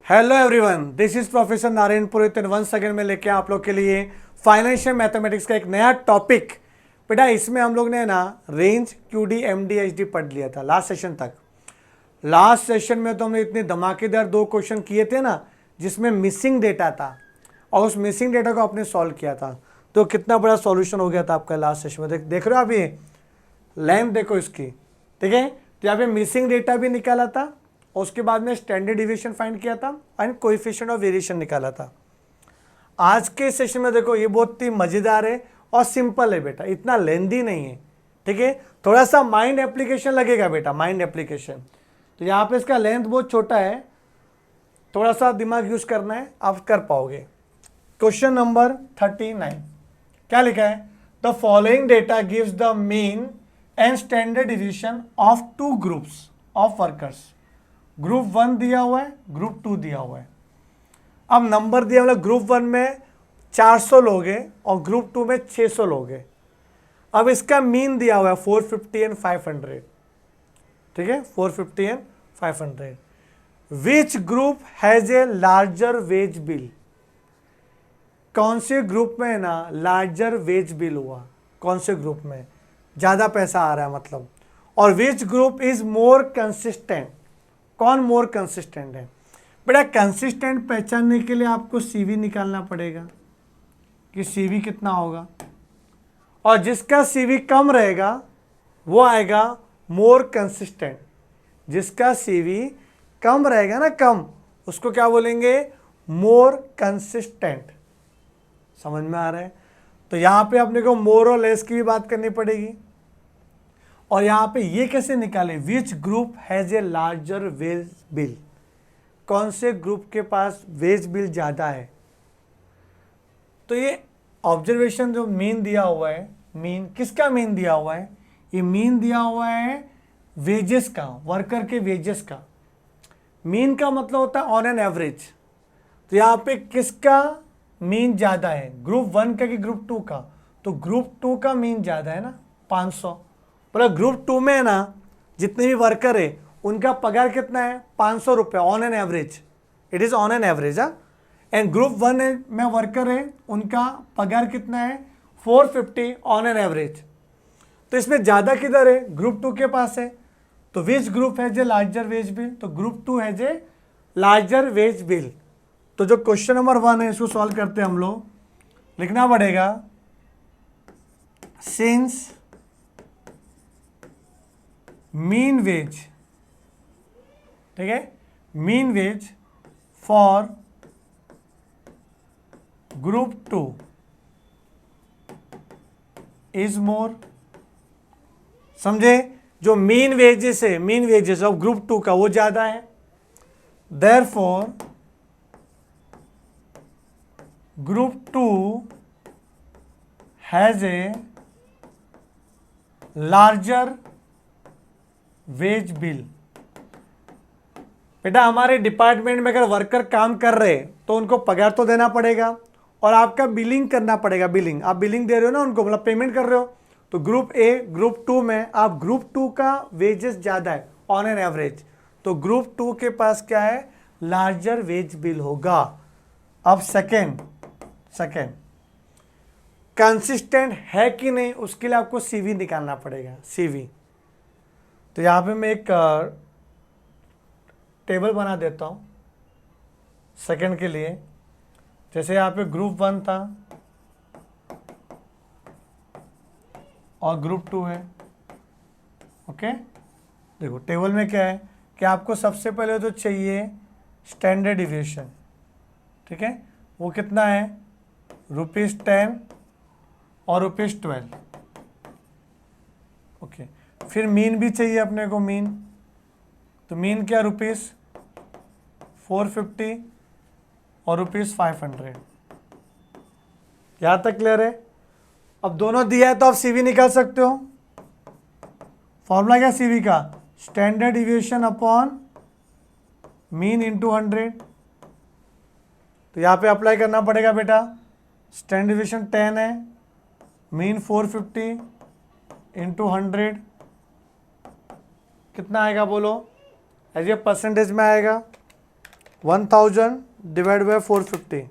Hello everyone, this is professor Narayan Purohit and once again मैं लेके आप लोग के लिए फाइनेंशियल मैथमेटिक्स का एक नया टॉपिक। बेटा इसमें हम लोग ने ना रेंज क्यूडी एमडी पढ़ लिया था लास्ट सेशन तक। लास्ट सेशन में तो हमने इतने धमाकेदार दो क्वेश्चन किए थे ना जिसमें मिसिंग डेटा था और उस मिसिंग डेटा को आपने सॉल्व किया था। तो कितना बड़ा सॉल्यूशन हो गया था आपका लास्ट सेशन में। देख रहे हो आप, ये लेंथ देखो इसकी, ठीक है। तो यहाँ पे मिसिंग डेटा भी निकाला था और उसके बाद में स्टैंडर्ड डिविएशन फाइंड किया था एंड कोएफिशिएंट ऑफ वेरिएशन निकाला था। आज के सेशन में देखो ये बहुत ही मजेदार है और सिंपल है बेटा, इतना लेंदी नहीं है, ठीक है। थोड़ा सा माइंड एप्लीकेशन लगेगा बेटा, माइंड एप्लीकेशन। तो यहाँ पे इसका लेंथ बहुत छोटा है, थोड़ा सा दिमाग यूज करना है, आप कर पाओगे। क्वेश्चन नंबर 39 क्या लिखा है? The following data gives the mean and standard deviation of two groups of workers. Group 1 दिया हुआ है, ग्रुप 2 दिया हुआ है। अब नंबर दिया हुआ है, ग्रुप 1 में 400 लोग हैं और ग्रुप 2 में 600 लोग हैं। अब इसका मीन दिया हुआ है 450 एंड 500, ठीक है, 450 and 500। Which group has a larger wage bill? कौन से ग्रुप में है ना लार्जर वेज बिल हुआ, कौन से ग्रुप में ज़्यादा पैसा आ रहा है मतलब। और which group is more consistent, कौन मोर कंसिस्टेंट है? बेटा कंसिस्टेंट पहचानने के लिए आपको सीवी निकालना पड़ेगा कि सीवी कितना होगा, और जिसका सीवी कम रहेगा वो आएगा मोर कंसिस्टेंट। जिसका सीवी कम रहेगा ना, कम, उसको क्या बोलेंगे? More consistent. समझ में आ रहा है? तो यहाँ पे अपने को मोर और लेस की भी बात करनी पड़ेगी। और यहाँ पे ये कैसे निकाले? Which group has a larger wage bill, कौन से ग्रुप के पास वेज बिल ज़्यादा है। तो ये ऑब्जर्वेशन जो मीन दिया हुआ है, मीन किसका मीन दिया हुआ है? ये मीन दिया हुआ है वेजेस का, वर्कर के वेजेस का। मीन का मतलब होता है ऑन एन एवरेज। तो यहाँ पे किसका मीन ज़्यादा है, ग्रुप 1 का कि ग्रुप 2 का? तो ग्रुप 2 का मीन ज़्यादा है ना, 500। मतलब ग्रुप 2 में है ना जितने भी वर्कर है उनका पगार कितना है? 500 रुपये on an average. It is on an average. And group 1 में वर्कर है उनका पगार कितना है? 450 ऑन एन एवरेज। तो इसमें ज़्यादा किधर है? ग्रुप 2 के पास है। तो which group has a larger wage bill? तो group 2 has a larger wage bill. तो जो क्वेश्चन नंबर 1 है इसको सॉल्व करते हैं हम लोग। लिखना पड़ेगा सिंस मीन वेज, ठीक है, mean wage for group 2 is more. समझे? जो मीन वेजेस है, मीन वेजेस ऑफ ग्रुप 2 का वो ज्यादा है। Therefore group 2 has a larger wage bill. बेटा हमारे डिपार्टमेंट में अगर वर्कर काम कर रहे हैं तो उनको पगार तो देना पड़ेगा और आपका बिलिंग करना पड़ेगा। बिलिंग, आप बिलिंग दे रहे हो ना उनको, मतलब पेमेंट कर रहे हो। तो ग्रुप ए, ग्रुप 2 में आप ग्रुप 2 का वेजेस ज़्यादा है ऑन एन एवरेज, तो ग्रुप 2 के पास क्या है? लार्जर वेज बिल होगा। अब सेकेंड कंसिस्टेंट है कि नहीं उसके लिए आपको सीवी निकालना पड़ेगा, सीवी। तो यहाँ पे मैं एक टेबल बना देता हूँ सेकंड के लिए। जैसे यहाँ पे ग्रुप 1 था और ग्रुप 2 है, ओके। देखो टेबल में क्या है कि आपको सबसे पहले तो चाहिए स्टैंडर्ड डिविएशन, ठीक है। वो कितना है? ₹10 और ₹12, ओके। फिर मीन भी चाहिए अपने को, मीन। तो मीन क्या? ₹450 और ₹500। यहाँ तक क्लियर है? अब दोनों दिया है तो आप सीवी निकाल सकते हो। फॉर्मूला क्या सीवी का? Standard deviation upon mean into 100। तो यहाँ पे अप्लाई करना पड़ेगा बेटा। स्टैंडर्ड डिविएशन 10 है, मीन 450 इंटू 100 कितना आएगा बोलो? एज ए परसेंटेज में आएगा 1000 डिवाइड बाय 450,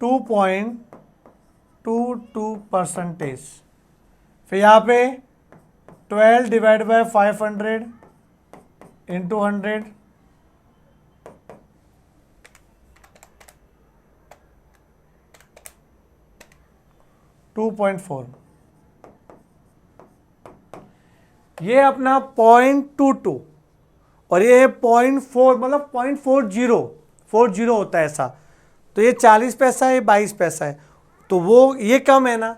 2.22%। फिर यहाँ पे 12 डिवाइड बाय 500 इंटू 100, 2.4। ये अपना 0.22 और ये 0.4 मतलब 0.40 होता है ऐसा। तो ये 40 पैसा है, ये 22 पैसा है, तो वो ये कम है ना,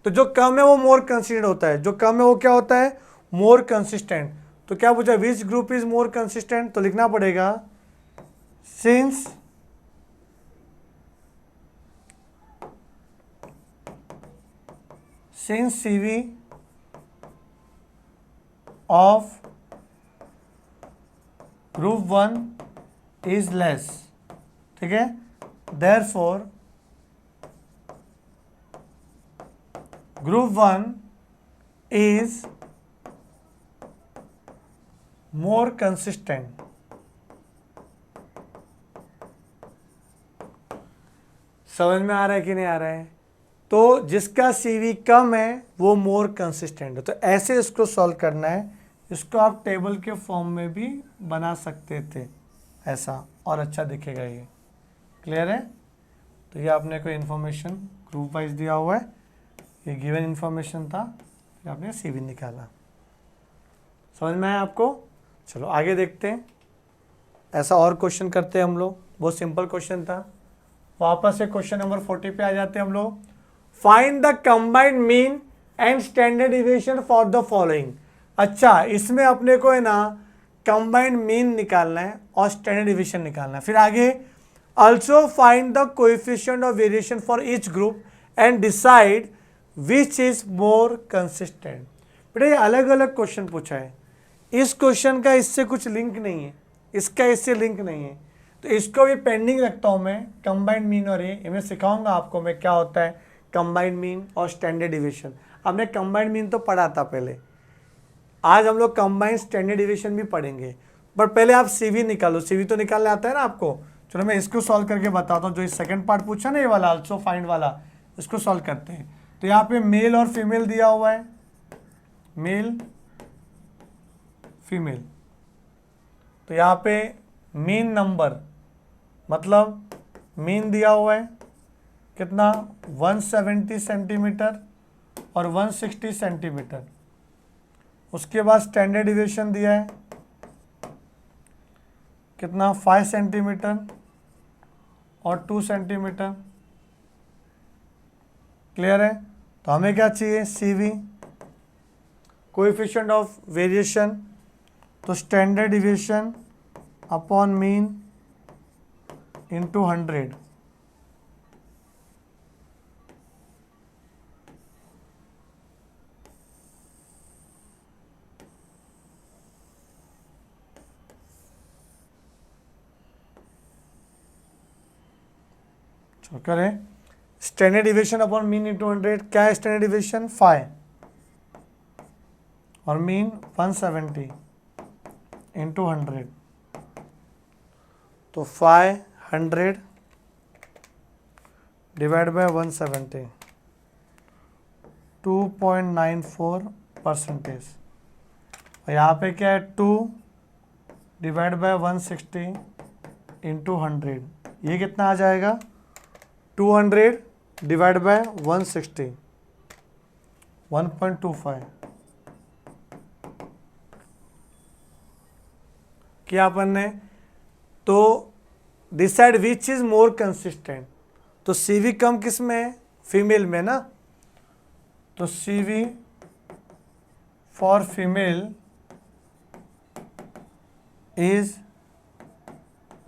तो जो कम है वो मोर कंसिस्टेंट होता है, जो कम है वो क्या होता है, मोर कंसिस्टेंट। तो क्या पूछा, which group is more consistent, तो लिखना पड़ेगा since CV of group 1 is less, ठीक है, therefore group 1 is more consistent। समझ में आ रहा है कि नहीं आ रहा है? तो जिसका CV कम है वो मोर कंसिस्टेंट है। तो ऐसे इसको सॉल्व करना है। इसको आप टेबल के फॉर्म में भी बना सकते थे ऐसा, और अच्छा दिखेगा ये। क्लियर है? तो ये आपने कोई इन्फॉर्मेशन ग्रुप वाइज दिया हुआ है, ये गिवन इन्फॉर्मेशन था, फिर आपने CV निकाला। समझ में आया आपको? चलो आगे देखते हैं। ऐसा और क्वेश्चन करते हैं हम लोग, बहुत सिंपल क्वेश्चन था। वापस से क्वेश्चन नंबर 40 पे आ जाते हैं हम लोग। Find the combined mean and standard deviation for the following. अच्छा, इसमें अपने को है ना कंबाइंड मीन निकालना है और स्टैंडर्ड डिविएशन निकालना है। फिर आगे also find the coefficient of variation for each group and decide which is more consistent. बेटा ये अलग अलग क्वेश्चन पूछा है, इस क्वेश्चन का इससे कुछ लिंक नहीं है, इसका इससे लिंक नहीं है, तो इसको भी पेंडिंग रखता हूं मैं। कंबाइंड मीन और ये मैं सिखाऊंगा आपको मैं क्या होता है कंबाइंड मीन और स्टैंडर्ड डिविएशन। हमने कंबाइंड मीन तो पढ़ा था पहले, आज हम लोग कंबाइंड स्टैंडर्ड डिविएशन भी पढ़ेंगे। बट पहले आप CV निकालो, CV तो निकालने आता है ना आपको। चलो मैं इसको सॉल्व करके बताता हूँ, जो इस सेकंड पार्ट पूछा ना ये वाला ऑल्सो फाइंड वाला, इसको सॉल्व करते हैं। तो यहाँ पे मेल और फीमेल दिया हुआ है, मेल फीमेल। तो यहाँ पे मीन नंबर मतलब मीन दिया हुआ है कितना 170 सेंटीमीटर और 160 सेंटीमीटर। उसके बाद स्टैंडर्ड डिविएशन दिया है कितना 5 सेंटीमीटर और 2 सेंटीमीटर। क्लियर है? तो हमें क्या चाहिए CV, कोएफिशिएंट ऑफ वेरिएशन, तो standard deviation upon mean into 100। चलो करें standard deviation upon mean into 100। क्या है स्टैंडर्ड डिविएशन 5 और मीन 170 इंटू 100। तो 500 डिवाइड बाय 170, 2.94%। और यहाँ पे क्या है 2 डिवाइड बाय 160 इंटू 100। ये कितना आ जाएगा 200 डिवाइड बाय 160, 1.25। किया अपन ने। तो decide which is more consistent, तो CV कम किस में है, फीमेल में ना। तो CV for female is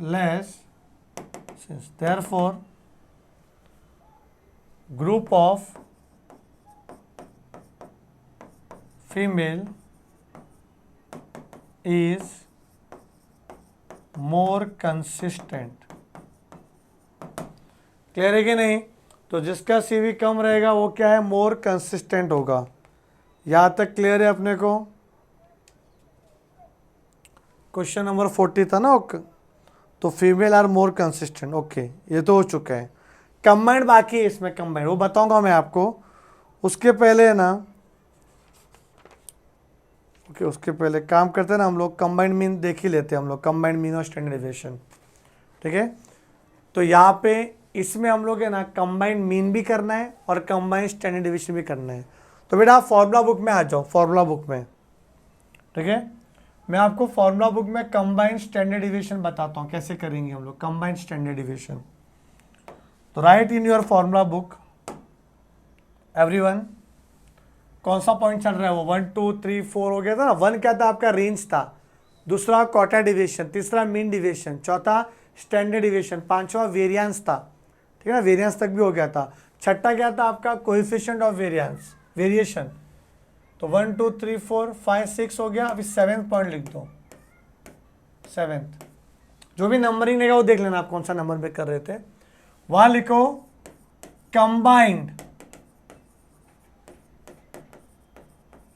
less, therefore group of female is more consistent। Clear है कि नहीं? तो जिसका CV कम रहेगा वो क्या है मोर कंसिस्टेंट होगा। यहाँ तक क्लियर है अपने को? क्वेश्चन नंबर 40 था ना। ओके, तो female are more consistent. Okay, ये तो हो चुका है। कंबाइंड बाकी है इसमें, कंबाइंड वो बताऊंगा मैं आपको। उसके पहले है ना, ओके उसके पहले काम करते हैं ना हम लोग, कंबाइंड मीन देख ही लेते हैं हम लोग, कंबाइंड मीन और स्टैंडर्ड डेविएशन। ठीक है, तो यहाँ पे इसमें हम लोग है ना कंबाइंड मीन भी करना है और कंबाइंड स्टैंडर्ड डेविएशन भी करना है। तो बेटा आप फॉर्मूला बुक में आ जाओ, फॉर्मूला बुक में। ठीक है, मैं आपको फॉर्मूला बुक में कंबाइंड स्टैंडर्ड डेविएशन बताता हूँ कैसे करेंगे हम लोग कंबाइंड स्टैंडर्ड डेविएशन। तो right in your formula book everyone, कौन सा पॉइंट चल रहा है वो, 1 2 3 4 हो गया था ना। 1 क्या था आपका, रेंज था। दूसरा क्वार्टर डिविएशन, तीसरा मीन डिविएशन, चौथा स्टैंडर्ड डिविएशन, पांचवा वेरिएंस था। ठीक है ना, वेरिएंस तक भी हो गया था। छठा क्या था आपका, कोएफिशिएंट ऑफ वेरिएंस, वेरिएशन। तो 1 2 3 4 5 6 हो गया। अभी 7th पॉइंट लिख दो, 7th। जो भी नंबरिंग रहेगा वो देख लेना आप कौन सा नंबर पे कर रहे थे। वहां लिखो कंबाइंड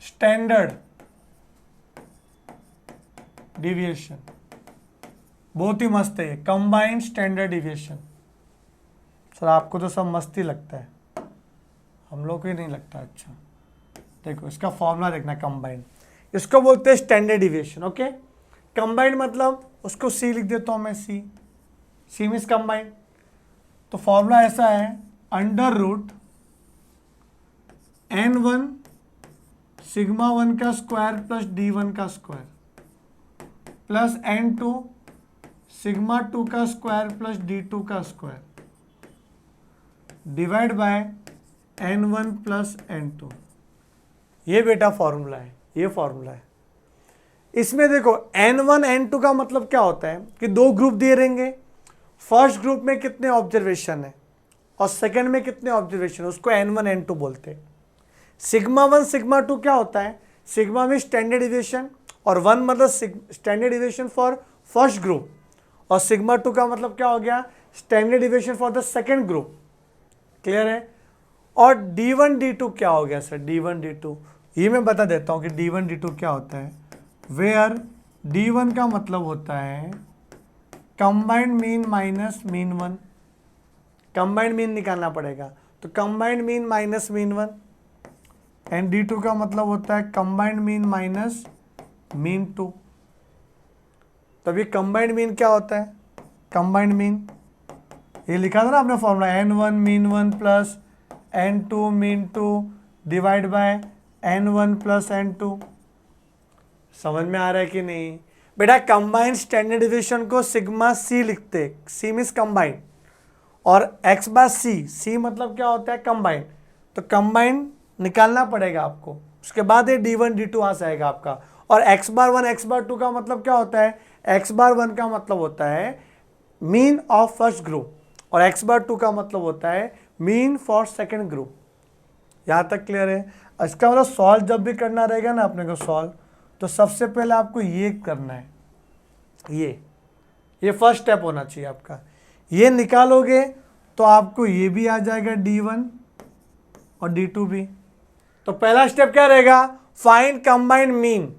स्टैंडर्ड डिविएशन। बहुत ही मस्त है कंबाइंड स्टैंडर्ड डिविएशन। सर आपको तो सब मस्ती लगता है, हम लोग को ही नहीं लगता। अच्छा देखो इसका फॉर्मूला देखना, कंबाइंड, इसको बोलते हैं स्टैंडर्ड डिविएशन। ओके, कंबाइंड मतलब उसको सी लिख देता हूं मैं, सी मीन्स कंबाइंड। तो फॉर्मूला ऐसा है, अंडर रूट n1 सिग्मा 1 का स्क्वायर प्लस d1 का स्क्वायर प्लस n2 सिग्मा 2 का स्क्वायर प्लस d2 का square divide by n1 plus n2। ये बेटा फॉर्मूला है, ये फॉर्मूला है। इसमें देखो n1 n2 का मतलब क्या होता है कि दो ग्रुप दिए रहेंगे। फर्स्ट ग्रुप में कितने ऑब्जर्वेशन है और सेकंड में कितने ऑब्जर्वेशन, उसको n1 n2 बोलते हैं। सिग्मा 1 सिग्मा 2 क्या होता है, सिग्मा में स्टैंडर्ड डिविएशन और 1 मतलब standard deviation for first group, और सिग्मा 2 का मतलब क्या हो गया, standard deviation for the second group. Clear है। और d1 d2 क्या हो गया सर, d1 d2 ये मैं बता देता हूं कि d1 d2 क्या होता है। वेयर d1 का मतलब होता है combined mean minus mean 1, combined mean निकालना पड़ेगा, तो combined mean minus mean 1। And d2 का मतलब होता है कंबाइंड मीन माइनस मीन 2। तभी कंबाइंड मीन क्या होता है, कंबाइंड मीन ये लिखा था ना आपने formula, n1 mean 1 plus n2 mean 2 divide by n1 plus n2। समझ में आ रहा है कि नहीं बेटा। कंबाइंड स्टैंडर्ड डिविएशन को सिग्मा सी लिखते, सी मीन्स कंबाइंड, और x बार सी मतलब क्या होता है, कंबाइंड। तो कंबाइंड निकालना पड़ेगा आपको, उसके बाद ये d1 d2 आ जाएगा आपका। और x बार 1 x बार 2 का मतलब क्या होता है, x बार 1 का मतलब होता है मीन ऑफ फर्स्ट ग्रुप और x बार 2 का मतलब होता है मीन फॉर सेकंड ग्रुप। यहाँ तक क्लियर है। इसका मतलब सॉल्व जब भी करना रहेगा ना अपने को सॉल्व, तो सबसे पहले आपको ये करना है, ये फर्स्ट स्टेप होना चाहिए आपका। ये निकालोगे तो आपको ये भी आ जाएगा d1 और d2 भी। तो पहला स्टेप क्या रहेगा, फाइंड कंबाइंड मीन।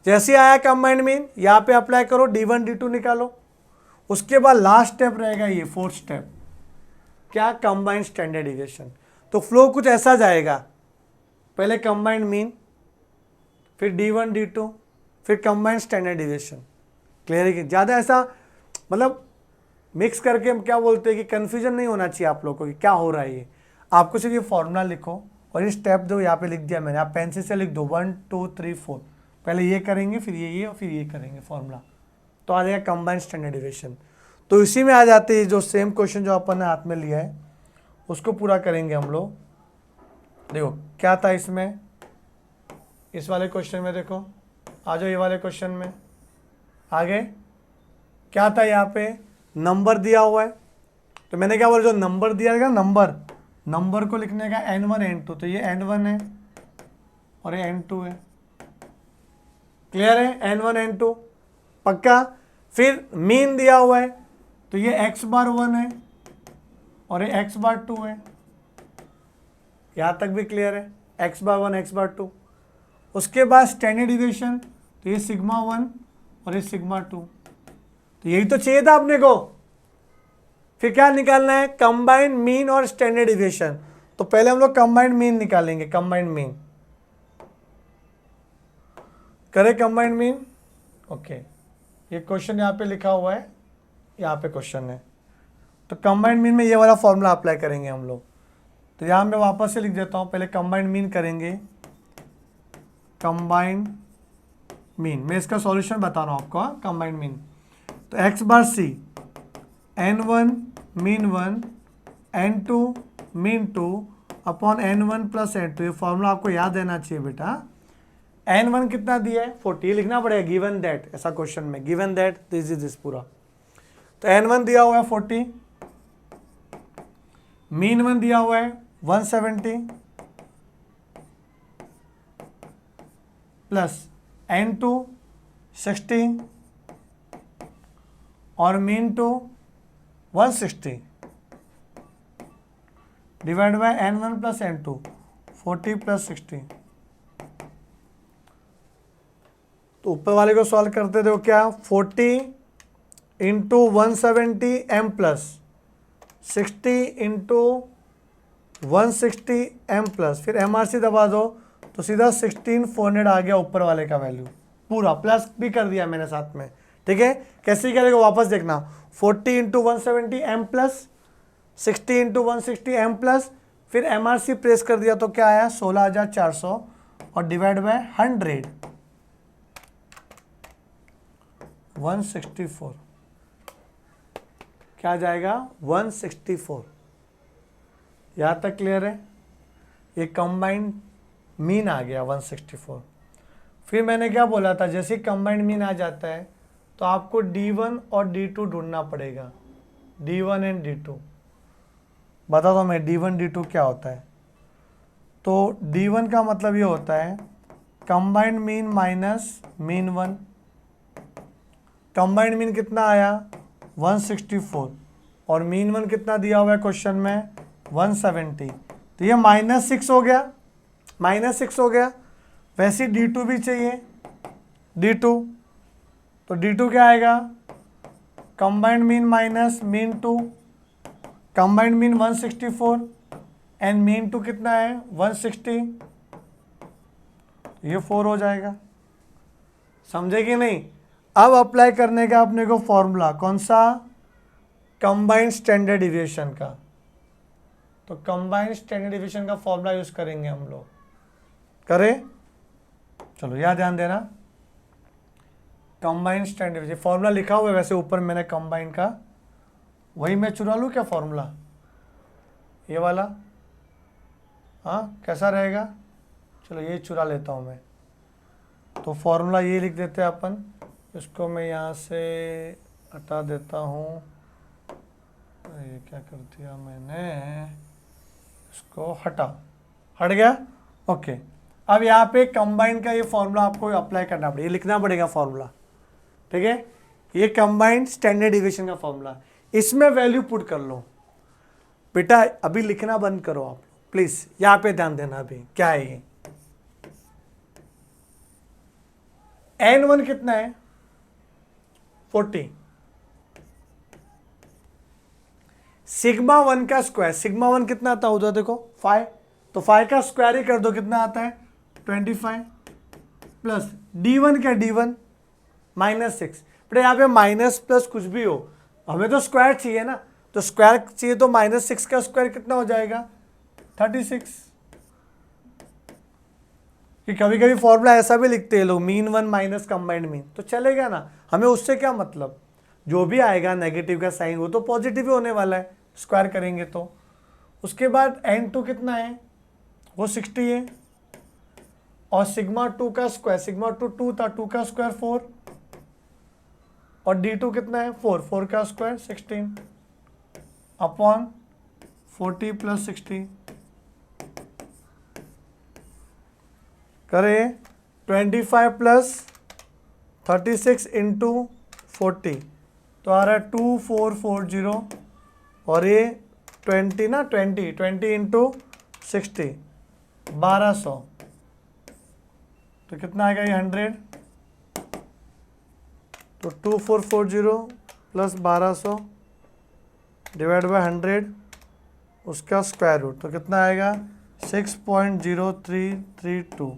जैसे आया कंबाइंड मीन यहाँ पे अप्लाई करो, d1 d2 निकालो। उसके बाद लास्ट स्टेप रहेगा ये फोर्थ स्टेप, क्या, कंबाइंड स्टैंडर्ड डिविएशन। तो फ्लो कुछ ऐसा जाएगा, पहले कंबाइंड मीन, फिर d1 d2, फिर कंबाइंड स्टैंडर्ड डिविएशन। क्लियर है कि ज़्यादा ऐसा मतलब मिक्स करके हम क्या बोलते हैं कि कन्फ्यूजन नहीं होना चाहिए आप लोगों को कि क्या हो रहा है। ये आपको सिर्फ ये फॉर्मूला लिखो और ये स्टेप दो, यहाँ पे लिख दिया मैंने, आप पेंसिल से लिख दो 1 2 3 4। पहले ये करेंगे, फिर ये और फिर ये करेंगे फॉर्मूला, तो आ जाएगा कंबाइंड स्टैंडर्ड डिविएशन। तो इसी में आ जाते हैं जो सेम क्वेश्चन जो अपन ने हाथ में लिया है उसको पूरा करेंगे हम लोग। देखो क्या था इसमें, इस वाले क्वेश्चन में देखो, आ जाओ ये वाले क्वेश्चन में। आगे क्या था, यहाँ पे नंबर दिया हुआ है, तो मैंने क्या बोला, जो नंबर दिया है नंबर को लिखने का n1 n2, तो ये n1 है और ये n2 है। क्लियर है, n1 n2 पक्का। फिर मीन दिया हुआ है, तो ये x बार 1 है और ये x बार 2 है। यहाँ तक भी क्लियर है, x बार 1 x बार 2। उसके बाद स्टैंडर्ड डिविएशन, तो ये सिग्मा 1 और ये सिग्मा 2, तो यही तो चाहिए था अपने को। फिर क्या निकालना है, कंबाइंड मीन और स्टैंडर्ड डिविएशन। तो पहले हम लोग कंबाइंड मीन निकालेंगे, कंबाइंड मीन करें, कंबाइंड मीन। ओके, ये क्वेश्चन यहाँ पे लिखा हुआ है, यहाँ पे क्वेश्चन है। तो कंबाइंड मीन में ये वाला फॉर्मूला अप्लाई करेंगे हम लोग। तो यहाँ मैं वापस से लिख देता हूँ, पहले कंबाइंड मीन करेंगे, कंबाइंड मीन। मैं इसका सॉल्यूशन बता रहा हूँ आपको, कंबाइंड मीन। तो एक्स बार सी n1 mean 1 n2 mean 2 upon n1 plus n2, ये फॉर्मूला आपको याद रहना चाहिए बेटा। n1 कितना दिया है 40, ये लिखना पड़ेगा गिवन दैट, ऐसा क्वेश्चन में given that this is this पूरा। तो n1 दिया हुआ है 40, मीन 1 दिया हुआ है 170 प्लस n2 60 और mean 2 160 divide by n1 plus n2 40 plus 60। तो ऊपर वाले को सॉल्व करते थे क्या, 40 into 170 m plus 60 into 160 m plus, फिर MRC दबा दो तो सीधा 16400 आ गया ऊपर वाले का वैल्यू, पूरा प्लस भी कर दिया मैंने साथ में। ठीक है, कैसे करेगा वापस देखना, 40 into 170 m plus 60 into 160 m plus, फिर MRC प्रेस कर दिया तो क्या आया 16400 और डिवाइड बाय 100 164, क्या जाएगा 164। यहाँ तक क्लियर है, ये कंबाइंड मीन आ गया 164। फिर मैंने क्या बोला था, जैसे कंबाइंड मीन आ जाता है तो आपको D1 और D2 ढूंढना पड़ेगा, D1 एंड D2। बता दो मैं D1 D2 क्या होता है। तो D1 का मतलब ये होता है combined mean minus mean 1। Combined mean कितना आया 164 और मीन 1 कितना दिया हुआ है क्वेश्चन में 170, तो ये -6 हो गया, -6 हो गया। वैसे D2 भी चाहिए, D2, तो D2 क्या आएगा, combined mean minus mean 2, combined mean 164 and mean 2 कितना है 160, ये 4 हो जाएगा। समझे कि नहीं। अब अप्लाई करने का अपने को फॉर्मूला कौन सा, कंबाइंड स्टैंडर्ड डिविएशन का। तो कंबाइंड स्टैंडर्ड डिविएशन का फॉर्मूला यूज करेंगे हम लोग, करें, चलो यह ध्यान देना। कंबाइंड स्टैंडर्ड डिविएशन फॉर्मूला लिखा हुआ है वैसे ऊपर मैंने कंबाइंड का, वही मैं चुरा लूँ क्या फॉर्मूला, ये वाला, हाँ कैसा रहेगा, चलो ये चुरा लेता हूँ मैं। तो फॉर्मूला ये लिख देते हैं अपन, इसको मैं यहाँ से हटा देता हूँ, ये क्या कर दिया मैंने, इसको हट गया। ओके, अब यहाँ पे कंबाइंड का ये फॉर्मूला आपको अप्लाई करना पड़ेगा, ये लिखना पड़ेगा फॉर्मूला। ठीक है, ये कंबाइंड स्टैंडर्ड डिविएशन का फॉर्मूला, इसमें वैल्यू पुट कर लो बेटा। अभी लिखना बंद करो आप प्लीज, यहाँ पे ध्यान देना। अभी क्या है ये, n1 कितना है 40, सिग्मा 1 का स्क्वायर, सिग्मा 1 कितना आता है उधर देखो 5, तो 5 का स्क्वायर ही कर दो, कितना आता है 25 प्लस D1 क्या D1 -6। बट यहाँ पे माइनस प्लस कुछ भी हो, हमें तो स्क्वायर चाहिए ना, तो स्क्वायर चाहिए तो -6 का स्क्वायर कितना हो जाएगा 36। कि कभी कभी फॉर्मूला ऐसा भी लिखते हैं लोग, मीन 1 माइनस कंबाइंड मीन, तो चलेगा ना, हमें उससे क्या मतलब, जो भी आएगा नेगेटिव का साइन वो तो पॉजिटिव ही होने वाला है स्क्वायर करेंगे तो। उसके बाद n2 कितना है वो 60 है, और सिग्मा 2 का स्क्वायर, सिग्मा 2 था, 2 का स्क्वायर 4, और D2 कितना है 4 का स्क्वायर 16 अपॉन 40 प्लस 60 करे 25 प्लस 36 इंटू 40, तो आ रहा है 2440, और ये 20 ना 20 इंटू 60 1200, तो कितना आएगा ये 100, तो 2440 प्लस 1200 डिवाइड बाय 100 उसका स्क्वायर रूट, तो कितना आएगा 6.0332।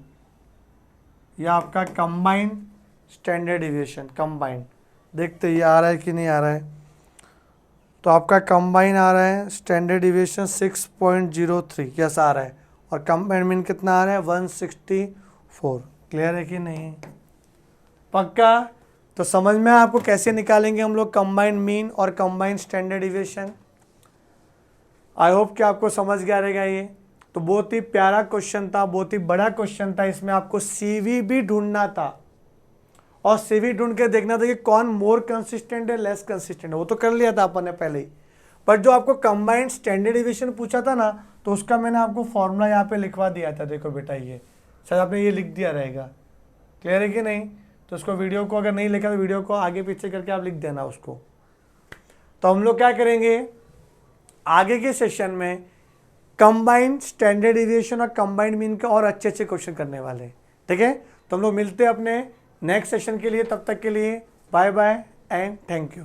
यह आपका कंबाइंड स्टैंडर्ड डिविएशन, कंबाइंड देखते ये आ रहा है कि नहीं आ रहा है। तो आपका कंबाइन आ रहा है स्टैंडर्ड डिविएशन 6.03, यस आ रहा है, और कंबाइंड मीन कितना आ रहा है 164। क्लियर है कि नहीं, पक्का। तो समझ में आपको कैसे निकालेंगे हम लोग कंबाइंड मीन और combined standard deviation. I hope कि आपको समझ गया रहेगा ये। तो बहुत ही प्यारा क्वेश्चन था, बहुत ही बड़ा क्वेश्चन था। इसमें आपको सीवी भी ढूंढना था और सीवी ढूंढ के देखना था कि कौन मोर कंसिस्टेंट है, लेस कंसिस्टेंट है। वो तो कर लिया था अपन ने पहले ही, बट जो आपको कंबाइंड स्टैंडर्ड डिविएशन पूछा था ना, तो उसका मैंने आपको फॉर्मूला यहाँ पे लिखवा दिया था। देखो बेटा, ये शायद आपने ये लिख दिया रहेगा। क्लियर है कि नहीं। तो उसको वीडियो को अगर नहीं लिखा तो वीडियो को आगे पीछे करके आप लिख देना उसको। तो हम लोग क्या करेंगे आगे के सेशन में, कंबाइंड स्टैंडर्ड डिविएशन और कंबाइंड मीन के और अच्छे अच्छे क्वेश्चन करने वाले। ठीक है, तो हम लोग मिलते हैं अपने नेक्स्ट सेशन के लिए। तब तक के लिए bye bye and thank you.